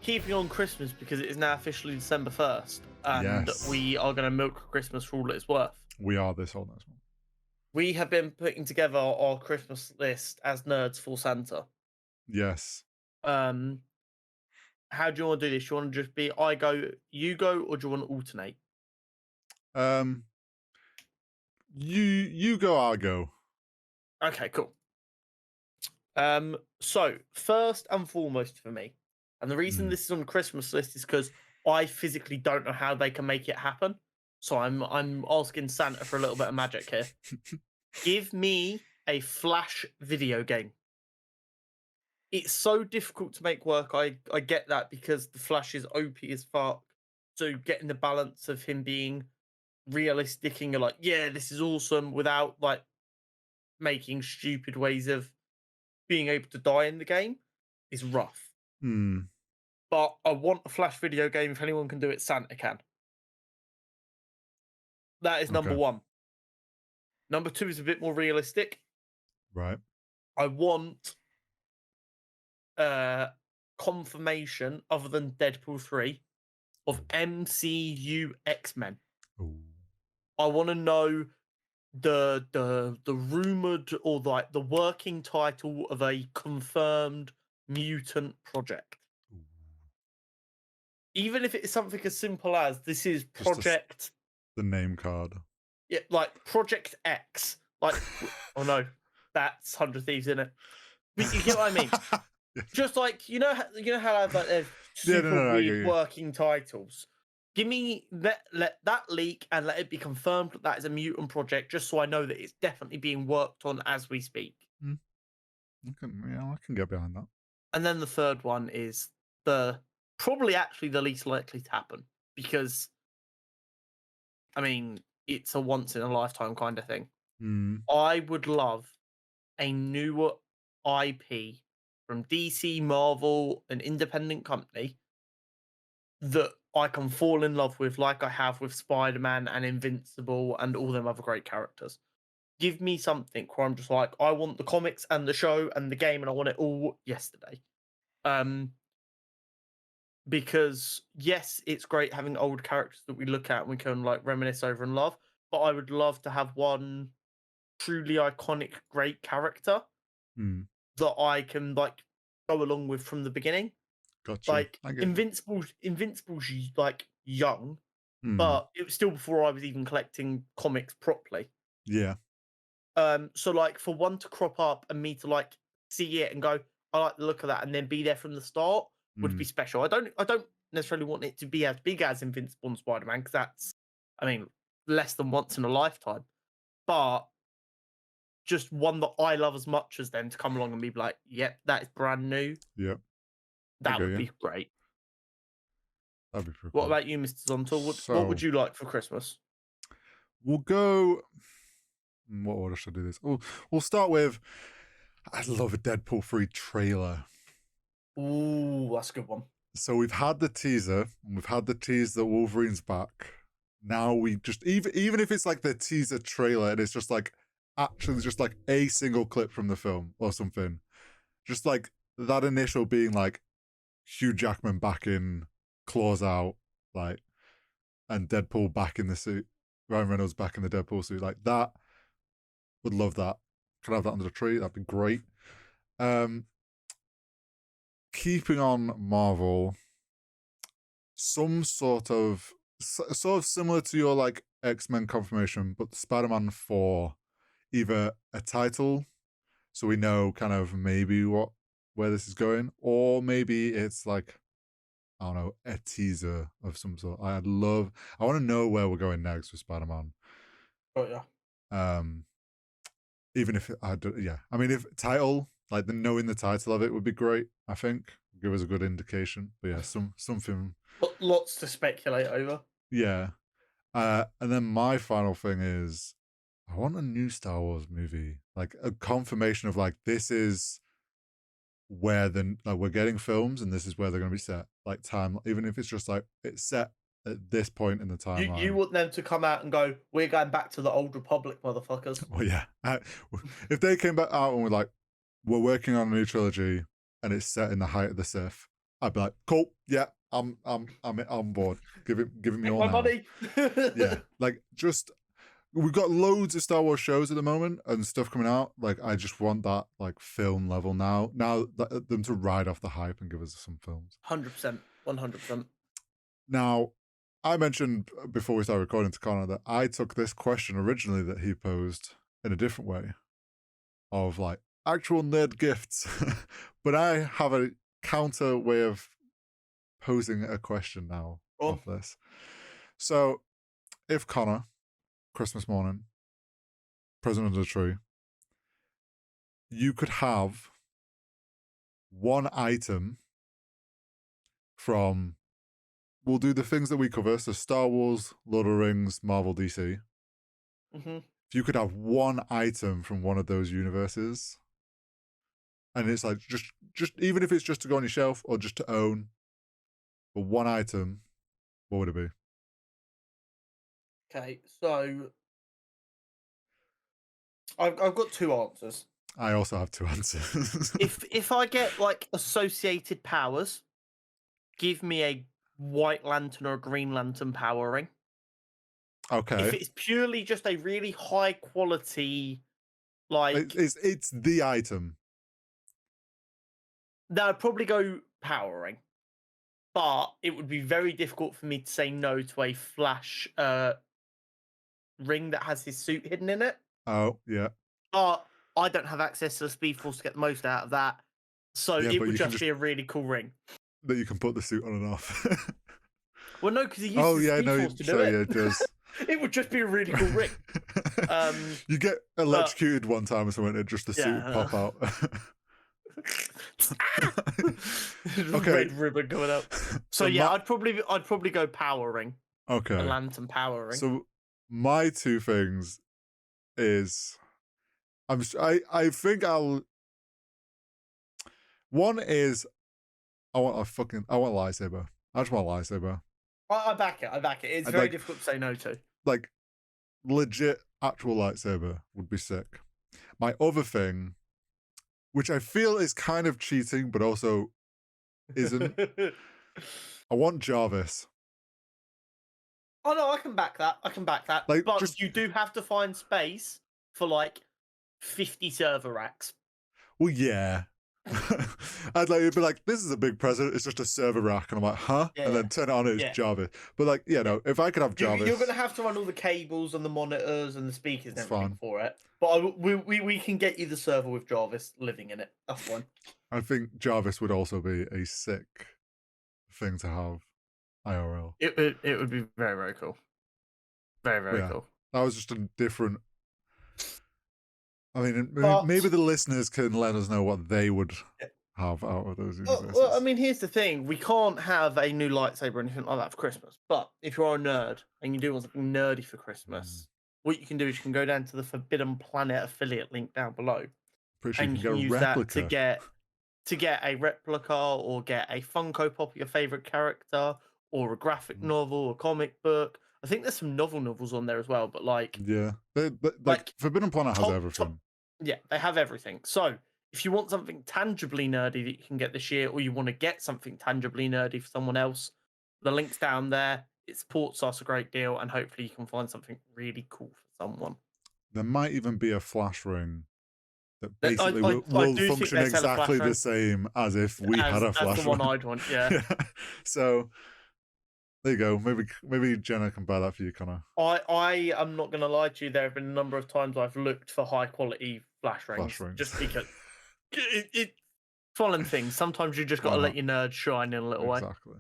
keeping on Christmas because it is now officially December 1st, and Yes. we are going to milk Christmas for all it's worth. We are this whole next one. We have been putting together our Christmas list as nerds for Santa. Yes. Um, how do you want to do this? Do you want to just be I go, you go, or do you want to alternate? You go, I'll go. Okay, cool. So first and foremost for me, and the reason this is on the Christmas list is because I physically don't know how they can make it happen. So I'm asking Santa for a little bit of magic here. Give me a Flash video game. It's so difficult to make work. I get that because the Flash is OP as fuck. So getting the balance of him being realistic and you're like, yeah, this is awesome without like making stupid ways of being able to die in the game is rough. But I want a Flash video game. If anyone can do it, Santa can. That is number one. Number two is a bit more realistic. Right. I want confirmation other than Deadpool 3 of MCU X-Men. I want to know the rumored or like the working title of a confirmed mutant project. Even if it's something as simple as this is Project the name card. Yeah, like Project X. Like oh no, that's 100 Thieves in it. But you get what I mean? Just like you know how I have like there's super weird working titles. Give me let that leak and let it be confirmed that is a mutant project, just so I know that it's definitely being worked on as we speak. I can get behind that. And then the third one is probably actually the least likely to happen because, I mean, it's a once in a lifetime kind of thing. I would love a newer IP from DC, Marvel, an independent company that I can fall in love with like I have with Spider-Man and Invincible and all them other great characters. Give me something where I'm just like, I want the comics and the show and the game and I want it all yesterday. Because yes, it's great having old characters that we look at and we can like reminisce over and love, but I would love to have one truly iconic, great character that I can like go along with from the beginning. Gotcha. Like Invincible's like young, but it was still before I was even collecting comics properly. Yeah. So like for one to crop up and me to like see it and go, I like the look of that, and then be there from the start would be special. I don't necessarily want it to be as big as Invincible and Spider-Man because that's, I mean, less than once in a lifetime. But just one that I love as much as them to come along and be like, yep, that is brand new. Yep. That would be great. That'd be pretty What cool. about you, Mr. Zontal? What would you like for Christmas? We'll go. What order should I do this? We'll start with. I love a Deadpool 3 trailer. Ooh, that's a good one. So we've had the teaser, and we've had the teaser that Wolverine's back. Now we just even if it's like the teaser trailer and it's just like actually just like a single clip from the film or something, just like that initial being like Hugh Jackman back in, claws out, like, and Deadpool back in the suit, Ryan Reynolds back in the Deadpool suit, like that. Would love that. Can I have that under the tree? That'd be great. Keeping on Marvel, some sort of similar to your like X-Men confirmation, but Spider-Man 4, either a title, so we know kind of maybe where this is going, or maybe it's like, I don't know, a teaser of some sort. I want to know where we're going next with Spider-Man. Oh yeah. Even if I mean, if title, like knowing the title of it would be great. I think give us a good indication. But yeah, something. Lots to speculate over. Yeah, and then my final thing is, I want a new Star Wars movie, like a confirmation of like this is where we're getting films and this is where they're going to be set. Like time, even if it's just like it's set at this point in the timeline. You want them to come out and go, we're going back to the old Republic, motherfuckers. Well, yeah. If they came back out and were like, we're working on a new trilogy and it's set in the height of the Sith, I'd be like, cool, yeah, I'm on board. Give it me Take all my now. money. Yeah, like just we've got loads of Star Wars shows at the moment and stuff coming out. Like, I just want that like film level now. Now them to ride off the hype and give us some films. 100%, 100%. Now, I mentioned before we started recording to Connor that I took this question originally that he posed in a different way of like actual nerd gifts, but I have a counter way of posing a question now of this. So, if Connor, Christmas morning, present under the tree, you could have one item from, we'll do the things that we cover, so Star Wars, Lord of the Rings, Marvel, DC. Mm-hmm. If you could have one item from one of those universes, and it's like just even if it's just to go on your shelf or just to own, but one item, what would it be? Okay, so I've got two answers. I also have two answers. If I get like associated powers, give me a White Lantern or a Green Lantern power ring. Okay, If it's purely just a really high quality, like, it's the item. then I'd probably go power ring. But it would be very difficult for me to say no to a Flash ring that has his suit hidden in it. Oh yeah, But I don't have access to the Speed Force to get the most out of that. So yeah, it but would you can just be a really cool ring. that you can put the suit on and off. Well, no, because he uses Oh the yeah, Speed no, Force to do sorry, it. yeah, it does. It would just be a really cool ring. You get electrocuted one time or something, and just the suit would Yeah. pop out. Okay. Red ribbon coming up. So yeah, I'd probably go power ring. Okay. A lantern power ring. So my two things is I think I'll. One is I want a lightsaber. I just want a lightsaber. I back it. I back it. It's very difficult to say no to. Like legit actual lightsaber would be sick. My other thing, which I feel is kind of cheating, but also isn't, I want Jarvis. Oh no, I can back that. I can back that. Like, but just you do have to find space for like 50 server racks. well, yeah. I'd like it'd be like, this is a big present. It's just a server rack, and I'm like, huh? Yeah, and then turn it on, it's yeah. Jarvis. But like, yeah, no. If I could have Jarvis, You're going to have to run all the cables and the monitors and the speakers and It's everything fine. for it. But we can get you the server with Jarvis living in it. That's fine. I think Jarvis would also be a sick thing to have IRL. It would be very, very cool. Very, very Yeah. cool. That was just a different. I mean, But- maybe the listeners can let us know what they would have out of those universes. Well, I mean, here's the thing: we can't have a new lightsaber or anything like that for Christmas. But if you're a nerd and you do want something nerdy for Christmas, what you can do is you can go down to the Forbidden Planet affiliate link down below, Pretty sure and you you can can get a use replica. that to get a replica or get a Funko Pop of your favorite character or a graphic novel or comic book. I think there's some novels on there as well. But like, Yeah, like like, Forbidden Planet has everything. Yeah, they have everything. So if you want something tangibly nerdy that you can get this year, or you want to get something tangibly nerdy for someone else, the link's down there. It supports us a great deal, and hopefully you can find something really cool for someone. There might even be a flash ring that I basically do will think function they sell a flash exactly the ring. same as if we had a flash That's the one ring. I'd want. Yeah. So there you go. Maybe Jenna can buy that for you, Connor. I am not going to lie to you. There have been a number of times I've looked for high quality flash rings, just because it's one of them things. Sometimes you just got to let your nerd shine in a little way. Exactly.